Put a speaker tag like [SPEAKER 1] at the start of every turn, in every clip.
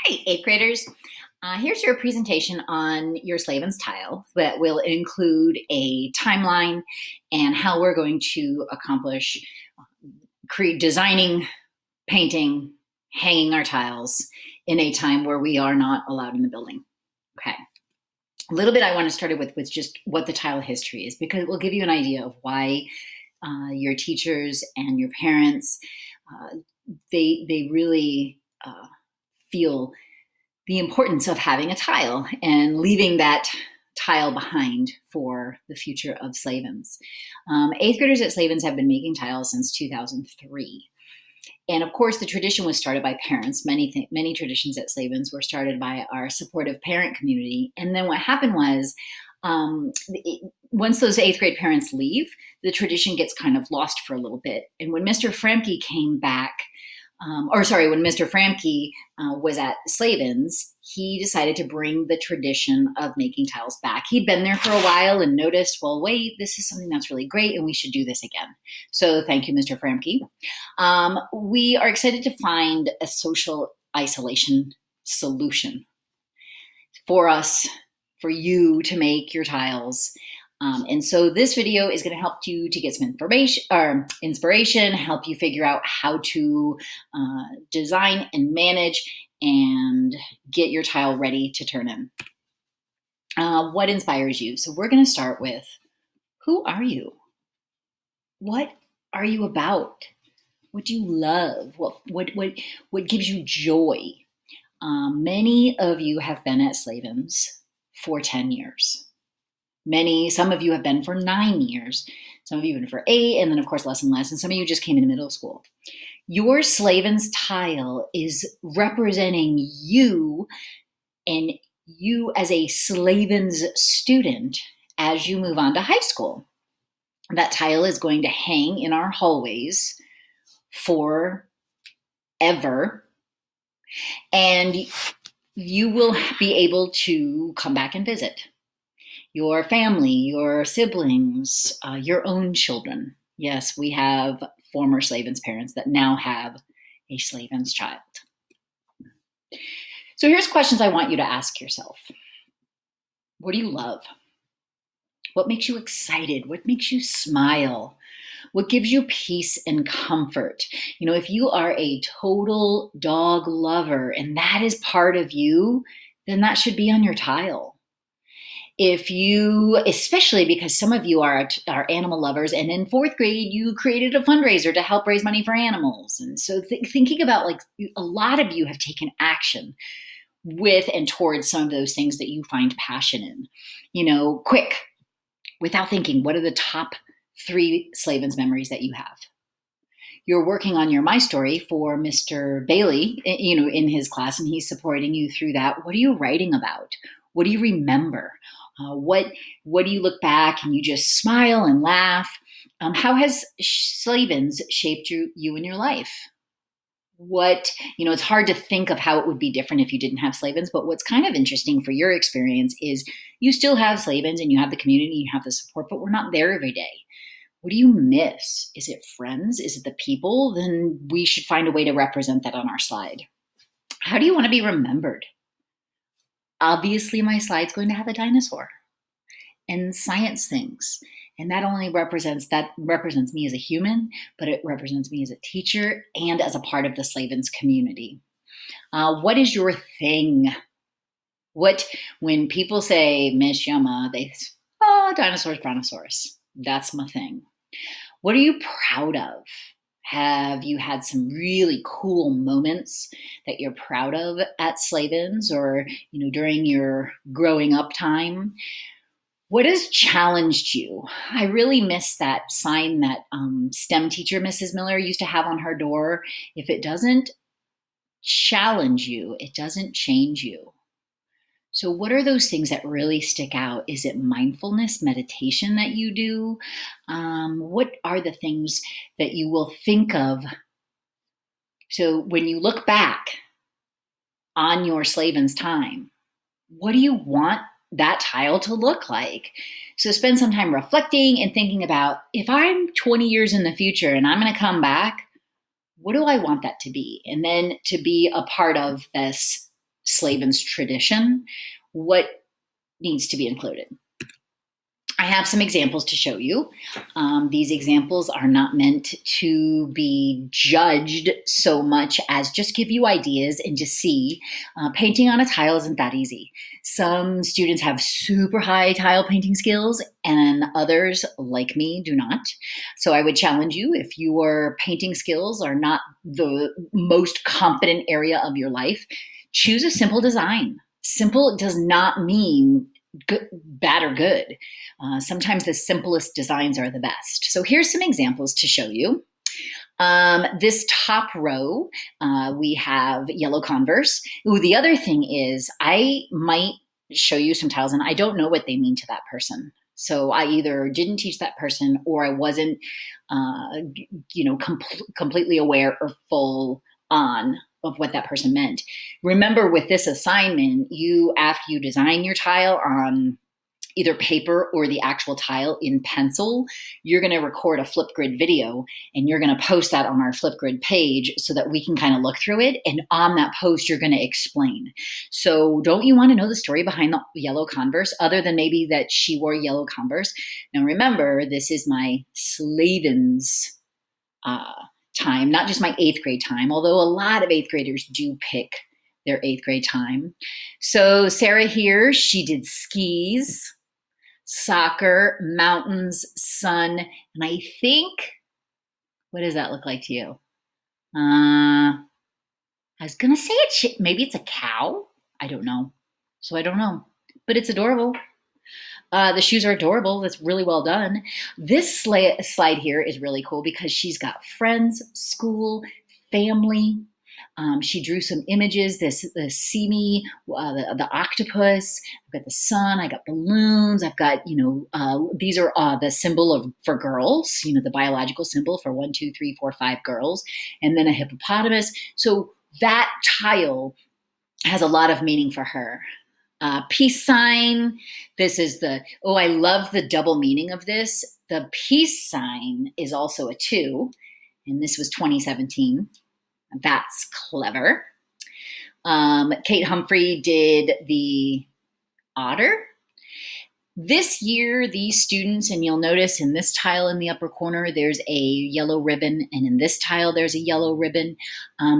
[SPEAKER 1] Hi, eighth graders. Here's your presentation on your Slavens tile that will include a timeline and how we're going to accomplish designing, painting, hanging our tiles in a time where we are not allowed in the building. Okay. A little bit I want to start with just what the tile history is, because it will give you an idea of why your teachers and your parents, they really feel the importance of having a tile and leaving that tile behind for the future of Slavens. Eighth graders at Slavens have been making tiles since 2003. And of course, the tradition was started by parents. Many traditions at Slavens were started by our supportive parent community. And then what happened was, once those eighth grade parents leave, the tradition gets kind of lost for a little bit. And when Mr. Framke came back, when Mr. Framke was at Slavens, he decided to bring the tradition of making tiles back. He'd been there for a while and noticed, well, wait, this is something that's really great and we should do this again. So thank you, Mr. Framke. We are excited to find a social isolation solution for us, for you to make your tiles. And so this video is going to help you to get some inspiration, help you figure out how to design and manage and get your tile ready to turn in. What inspires you? So we're going to start with, who are you? What are you about? What do you love? What gives you joy? Many of you have been at Slavens for 10 years. Some of you have been for 9 years. Some of you have been for 8, and then of course less and less. And some of you just came into middle school. Your Slavens tile is representing you and you as a Slavens student as you move on to high school. That tile is going to hang in our hallways forever. And you will be able to come back and visit your family, your siblings, your own children. Yes, we have former Slavens parents that now have a Slavens child. So here's questions I want you to ask yourself. What do you love? What makes you excited? What makes you smile? What gives you peace and comfort? You know, if you are a total dog lover and that is part of you, then that should be on your tile. If you, especially because some of you are animal lovers, and in 4th grade, you created a fundraiser to help raise money for animals. And so thinking about, like, a lot of you have taken action with and towards some of those things that you find passion in. You know, quick, without thinking, what are the top 3 Slavens memories that you have? You're working on your My Story for Mr. Bailey, you know, in his class, and he's supporting you through that. What are you writing about? What do you remember? What do you look back and you just smile and laugh? How has Slavens shaped you in your life? It's hard to think of how it would be different if you didn't have Slavens, but what's kind of interesting for your experience is you still have Slavens and you have the community, you have the support, but we're not there every day. What do you miss? Is it friends? Is it the people? Then we should find a way to represent that on our slide. How do you want to be remembered? Obviously, my slide's going to have a dinosaur and science things. And that only represents me as a human, but it represents me as a teacher and as a part of the Slavens community. What is your thing? When people say Miss Yama, dinosaurs, brontosaurus. That's my thing. What are you proud of? Have you had some really cool moments that you're proud of at Slavens or, during your growing up time? What has challenged you? I really miss that sign that STEM teacher Mrs. Miller used to have on her door. If it doesn't challenge you, it doesn't change you. So what are those things that really stick out? Is it mindfulness, meditation that you do? What are the things that you will think of? So when you look back on your Slavens time, what do you want that tile to look like? So spend some time reflecting and thinking about, if I'm 20 years in the future and I'm going to come back, what do I want that to be? And then to be a part of this Slavens tradition, what needs to be included? I have some examples to show you. These examples are not meant to be judged so much as just give you ideas and to see. Painting on a tile isn't that easy. Some students have super high tile painting skills and others, like me, do not. So I would challenge you, if your painting skills are not the most confident area of your life, choose a simple design. Simple does not mean good, bad or good. Sometimes the simplest designs are the best. So here's some examples to show you. This top row, we have yellow Converse. Ooh, the other thing is I might show you some tiles and I don't know what they mean to that person. So I either didn't teach that person or I wasn't, completely aware or full on of what that person meant. Remember, with this assignment, after you design your tile on either paper or the actual tile in pencil, you're going to record a Flipgrid video and you're going to post that on our Flipgrid page so that we can kind of look through it. And on that post, you're going to explain. So don't you want to know the story behind the yellow Converse, other than maybe that she wore yellow Converse? Now remember, this is my Slavens time, not just my 8th grade time, although a lot of 8th graders do pick their 8th grade time. So Sarah here, she did skis, soccer, mountains, sun, and I think, what does that look like to you? I was gonna say maybe it's a cow. I don't know. So I don't know, but it's adorable. The shoes are adorable. That's really well done. This slide here is really cool because she's got friends, school, family. She drew some images, the see me, the octopus. I've got the sun. I got balloons. I've got, these are the symbol for girls, the biological symbol for 1, 2, 3, 4, 5 girls, and then a hippopotamus. So that tile has a lot of meaning for her. Peace sign. This is I love the double meaning of this. The peace sign is also a 2, and this was 2017. That's clever. Kate Humphrey did the otter. This year, these students, and you'll notice in this tile in the upper corner, there's a yellow ribbon, and in this tile, there's a yellow ribbon.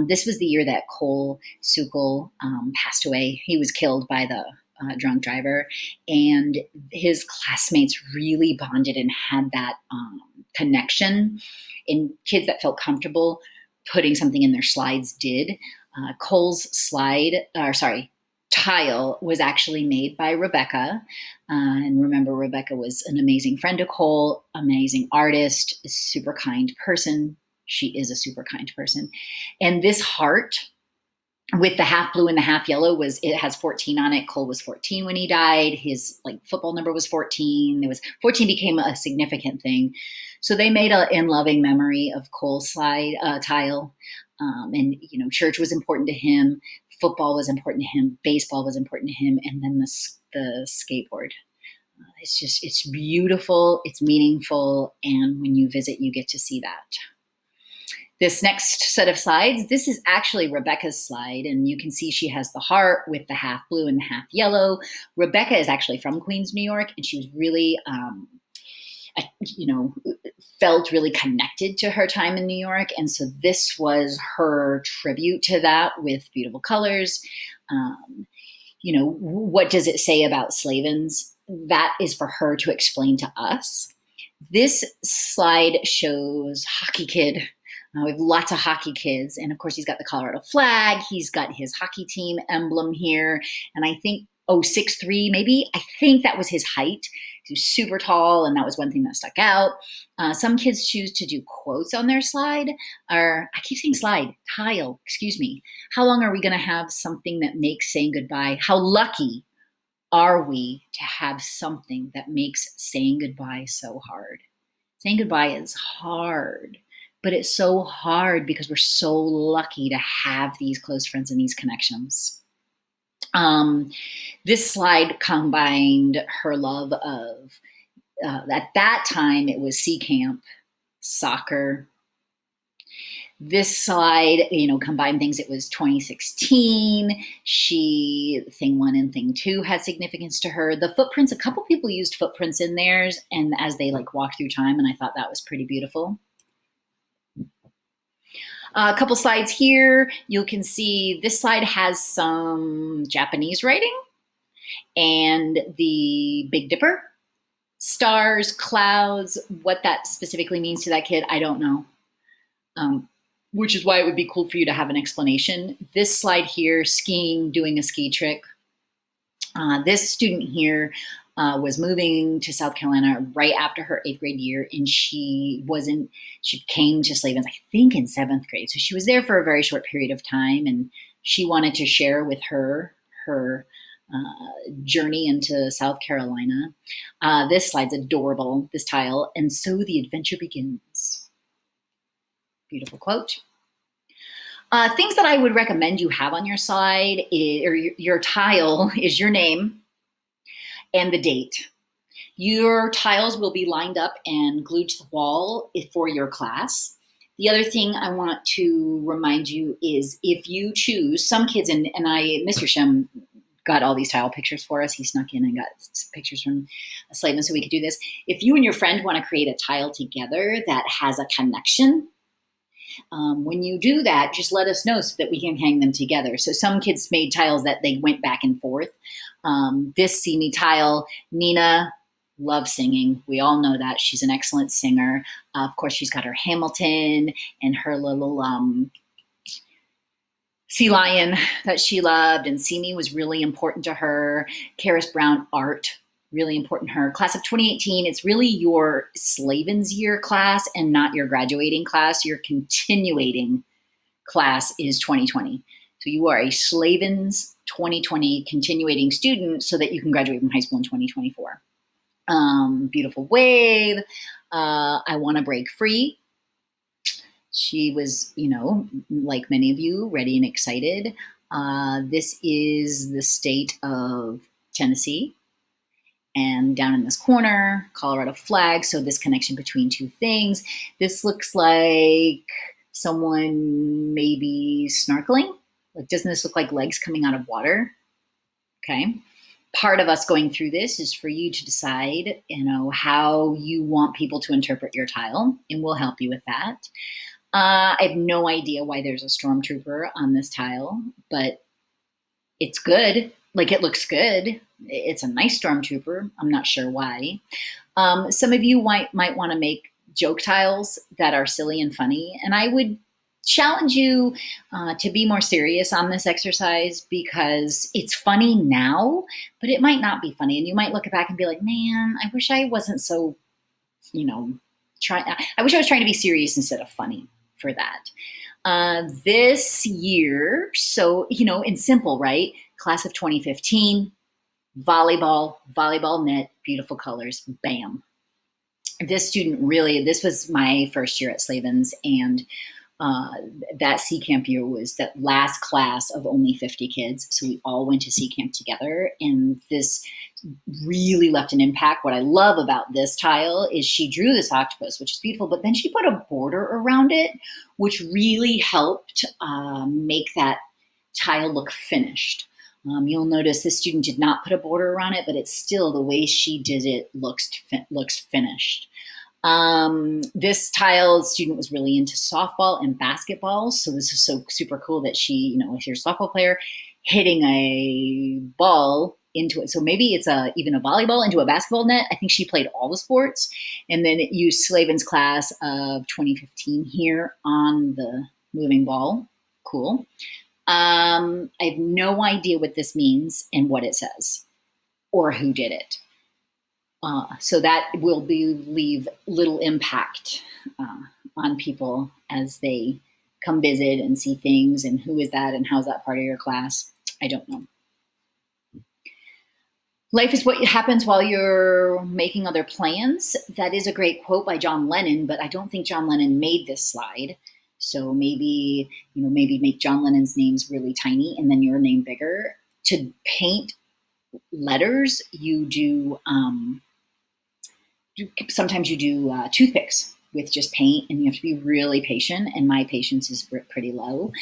[SPEAKER 1] This was the year that Cole Sukol passed away. He was killed by the drunk driver, and his classmates really bonded and had that connection. And kids that felt comfortable putting something in their slides did. Cole's tile was actually made by Rebecca. And remember, Rebecca was an amazing friend to Cole, amazing artist, a super kind person. She is a super kind person. And this heart with the half blue and the half yellow it has 14 on it. Cole was 14 when he died. His football number was 14. 14 became a significant thing. So they made in loving memory of Cole's tile. And church was important to him. Football was important to him. Baseball was important to him. And then the skateboard. It's beautiful. It's meaningful. And when you visit, you get to see that. This next set of slides, this is actually Rebecca's slide, and you can see she has the heart with the half blue and the half yellow. Rebecca is actually from Queens, New York, and she was really, felt really connected to her time in New York, and so this was her tribute to that with beautiful colors. What does it say about Slavens? That is for her to explain to us. This slide shows Hockey Kid. We have lots of hockey kids. And of course, he's got the Colorado flag. He's got his hockey team emblem here. And I think, 6'3", maybe. I think that was his height. He was super tall, and that was one thing that stuck out. Some kids choose to do quotes on their slide. I keep saying slide, tile, excuse me. How long are we going to have something that makes saying goodbye? How lucky are we to have something that makes saying goodbye so hard? Saying goodbye is hard. But it's so hard because we're so lucky to have these close friends and these connections. This slide combined her love of, at that time, it was sea camp, soccer, This slide, combined things. It was 2016. Thing one and thing two had significance to her. The footprints, a couple people used footprints in theirs, and as they walked through time, and I thought that was pretty beautiful. A couple slides here, you can see this slide has some Japanese writing and the Big Dipper. Stars, clouds, what that specifically means to that kid, I don't know. Which is why it would be cool for you to have an explanation. This slide here, skiing, doing a ski trick. This student here was moving to South Carolina right after her 8th grade year, and she came to Slavens, I think, in 7th grade. So she was there for a very short period of time, and she wanted to share with her journey into South Carolina. This slide's adorable, this tile, and so the adventure begins. Beautiful quote. Things that I would recommend you have on your slide or your tile is your name and the date. Your tiles will be lined up and glued to the wall for your class. The other thing I want to remind you is if you choose, some kids, and Mr. Shem got all these tile pictures for us. He snuck in and got pictures from Slavens so we could do this. If you and your friend want to create a tile together that has a connection, when you do that, just let us know so that we can hang them together. So some kids made tiles that they went back and forth. This See Me tile, Nina loves singing. We all know that. She's an excellent singer. Of course, she's got her Hamilton and her little sea lion that she loved. And See Me was really important to her. Karis Brown, art, really important to her. Class of 2018, it's really your Slavens year class and not your graduating class. Your continuating class is 2020. So you are a Slavens 2020 continuating student so that you can graduate from high school in 2024. Beautiful wave. I want to break free. She was, like many of you, ready and excited. This is the state of Tennessee. And down in this corner, Colorado flag. So this connection between two things. This looks like someone maybe snorkeling. Like, doesn't this look like legs coming out of water? Okay. Part of us going through this is for you to decide, how you want people to interpret your tile, and we'll help you with that. I have no idea why there's a stormtrooper on this tile, but it's good. It looks good. It's a nice stormtrooper. I'm not sure why. Some of you might want to make joke tiles that are silly and funny, and I would challenge you to be more serious on this exercise because it's funny now, but it might not be funny, and you might look back and be like, man, I wish I wasn't so, I wish I was trying to be serious instead of funny for that. This year, so, in simple, right? Class of 2015, volleyball net, beautiful colors, bam. This student this was my first year at Slavens, and that C Camp year was that last class of only 50 kids. So we all went to C Camp together, and this really left an impact. What I love about this tile is she drew this octopus, which is beautiful, but then she put a border around it, which really helped make that tile look finished. You'll notice this student did not put a border around it, but it's still the way she did it looks finished. This tile student was really into softball and basketball. So this is so super cool that she, if you're a softball player, hitting a ball into it. So maybe it's even a volleyball into a basketball net. I think she played all the sports, and then it used Slavens class of 2015 here on the moving ball. Cool. I have no idea what this means and what it says or who did it. So that will leave little impact on people as they come visit and see things, and who is that and how's that part of your class? I don't know. Life is what happens while you're making other plans. That is a great quote by John Lennon, but I don't think John Lennon made this slide. So maybe make John Lennon's names really tiny and then your name bigger. To paint letters, you do sometimes you do toothpicks. with just paint, and you have to be really patient, and my patience is pretty low.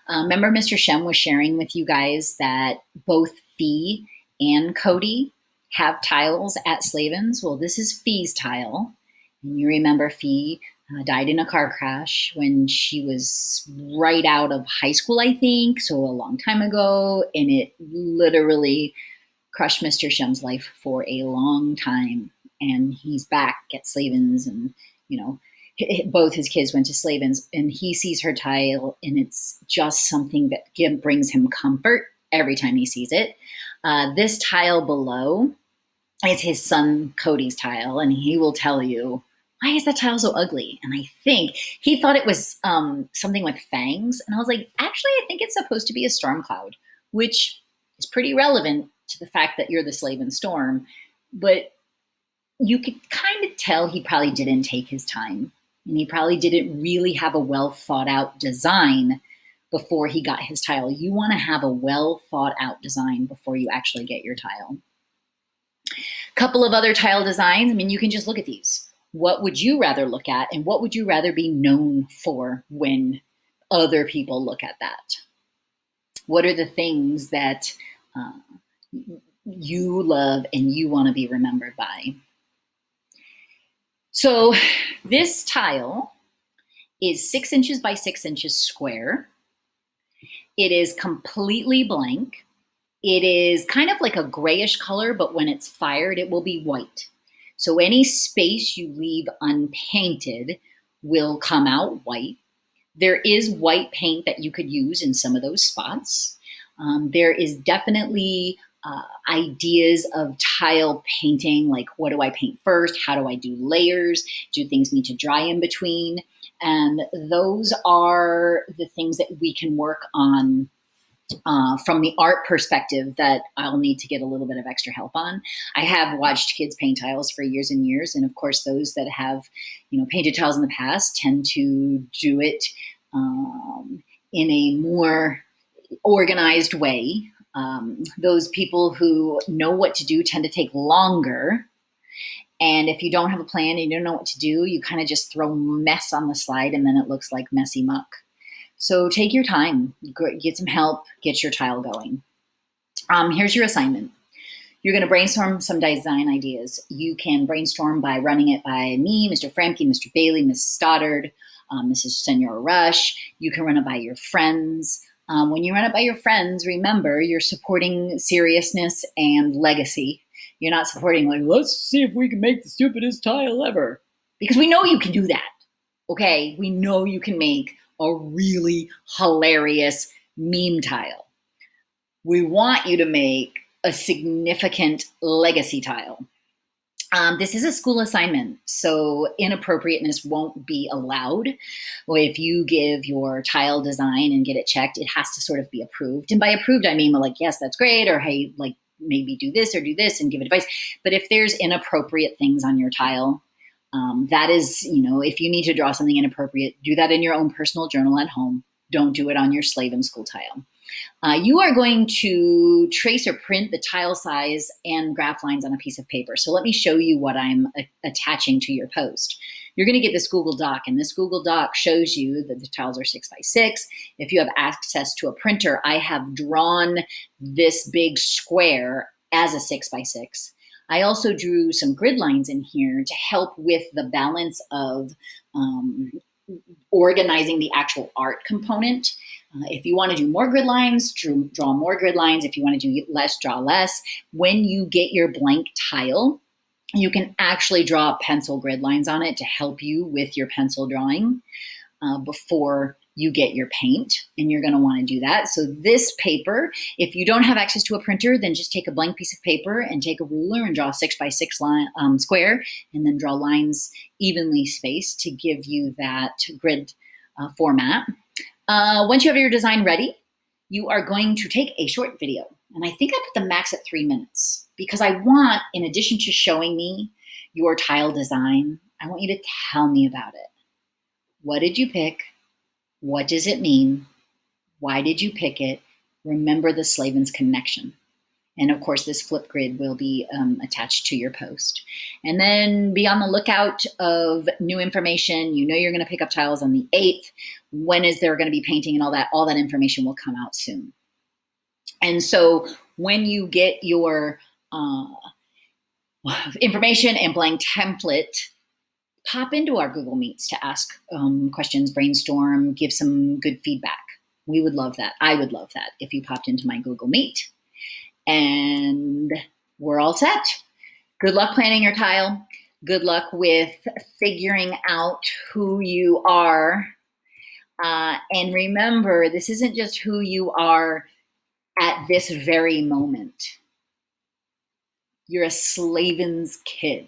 [SPEAKER 1] Remember Mr. Shem was sharing with you guys that both Fee and Cody have tiles at Slavens. Well, this is Fee's tile. And you remember Fee died in a car crash when she was right out of high school, I think, so a long time ago, and it literally crushed Mr. Shem's life for a long time. And he's back at Slavens, and both his kids went to Slavens, and he sees her tile, and it's just something that brings him comfort every time he sees it. This tile below is his son Cody's tile, and he will tell you, why is that tile so ugly? And I think he thought it was something with fangs. And I was like, actually, I think it's supposed to be a storm cloud, which is pretty relevant to the fact that you're the Slaven storm. But you could kind of tell he probably didn't take his time. And he probably didn't really have a well thought out design before he got his tile. You want to have a well thought out design before you actually get your tile. A couple of other tile designs. I mean, you can just look at these. What would you rather look at, and what would you rather be known for when other people look at that? What are the things that you love and you want to be remembered by? So this tile is 6 inches by 6 inches square. It is completely blank. It is kind of like a grayish color, but when it's fired, it will be white. So any space you leave unpainted will come out white. There is white paint that you could use in some of those spots. There is definitely ideas of tile painting, like what do I paint first? How do I do layers? Do things need to dry in between? And those are the things that we can work on from the art perspective that I'll need to get a little bit of extra help on. I have watched kids paint tiles for years and years. And of course, those that have, painted tiles in the past tend to do it in a more organized way. Those people who know what to do tend to take longer. And if you don't have a plan and you don't know what to do, you kind of just throw mess on the slide and then it looks like messy muck. So take your time, get some help, get your tile going. Here's your assignment. You're going to brainstorm some design ideas. You can brainstorm by running it by me, Mr. Framke, Mr. Bailey, Ms. Stoddard, Mrs. Senora Rush. You can run it by your friends. When you run it by your friends, remember you're supporting seriousness and legacy. You're not supporting like, let's see if we can make the stupidest tile ever. Because we know you can do that. Okay, we know you can make a really hilarious meme tile. We want you to make a significant legacy tile. This is a school assignment, so inappropriateness won't be allowed. If you give your tile design and get it checked, it has to sort of be approved. And by approved, I mean like, yes, that's great, or hey, like maybe do this or do this and give advice. But if there's inappropriate things on your tile, that is, if you need to draw something inappropriate, do that in your own personal journal at home. Don't do it on your Slaven school tile. You are going to trace or print the tile size and graph lines on a piece of paper. So let me show you what I'm attaching to your post. You're going to get this Google Doc, and this Google Doc shows you that the tiles are 6 by 6. If you have access to a printer, I have drawn this big square as a 6 by 6. I also drew some grid lines in here to help with the balance of organizing the actual art component. If you want to do more grid lines, draw more grid lines. If you want to do less, draw less. When you get your blank tile, you can actually draw pencil grid lines on it to help you with your pencil drawing before you get your paint, and you're going to want to do that. So this paper, if you don't have access to a printer, then just take a blank piece of paper and take a ruler and draw a 6 by 6 line, square, and then draw lines evenly spaced to give you that grid format. Once you have your design ready, you are going to take a short video. And I think I put the max at 3 minutes because I want, in addition to showing me your tile design, I want you to tell me about it. What did you pick? What does it mean? Why did you pick it? Remember the Slavens connection. And of course, this flip grid will be attached to your post. And then be on the lookout of new information. You know you're going to pick up tiles on the 8th. When is there going to be painting and all that? All that information will come out soon. And so when you get your information and blank template, pop into our Google Meets to ask questions, brainstorm, give some good feedback. We would love that. I would love that if you popped into my Google Meet. And we're all set. Good luck planning your tile. Good luck with figuring out who you are. And remember, this isn't just who you are at this very moment. You're a Slavens kid.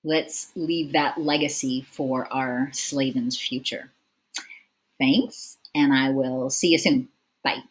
[SPEAKER 1] Let's leave that legacy for our Slavens future. Thanks, and I will see you soon. Bye.